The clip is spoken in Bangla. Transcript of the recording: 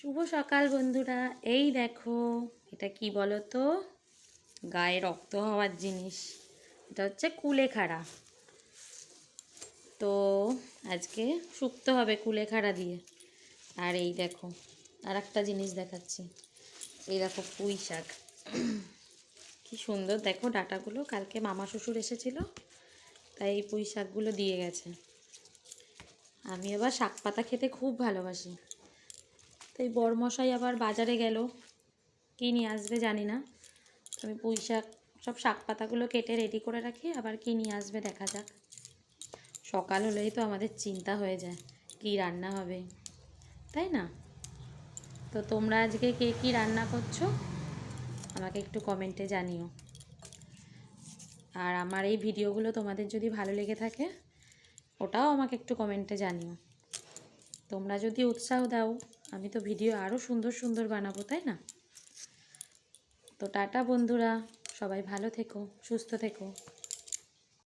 শুভ সকাল বন্ধুরা। এই দেখো, এটা কি বলো তো? গায়ে রক্ত হওয়ার জিনিস। এটা হচ্ছে কুলেখাড়া। তো আজকে শুকতে হবে কুলেখাড়া দিয়ে। আর এই দেখো, আর একটা জিনিস দেখাচ্ছি। এই দেখো পুঁই শাক। কি সুন্দর দেখো ডাঁটাগুলো। কালকে মামা শ্বশুর এসেছিল, তাই এই পুঁই শাকগুলো দিয়ে গেছে। আমি আবার শাক পাতা খেতে খুব ভালোবাসি। তাই বরমশাই আবার বাজারে গেল, কী নিয়ে আসবে জানি না। আমি পুঁই শাক সব শাক পাতাগুলো কেটে রেডি করে রাখি, আবার কী নিয়ে আসবে দেখা যাক। সকাল হলেই তো আমাদের চিন্তা হয়ে যায় কী রান্না হবে, তাই না? তো তোমরা আজকে কে কী রান্না করছো আমাকে একটু কমেন্টে জানিও। আর আমার এই ভিডিওগুলো তোমাদের যদি ভালো লেগে থাকে, ওটাও আমাকে একটু কমেন্টে জানিও। তোমরা যদি উৎসাহ দাও, আমি তো ভিডিও আরও সুন্দর সুন্দর বানাবো, তাই না? তো টাটা বন্ধুরা, সবাই ভালো থেকো, সুস্থ থেকো।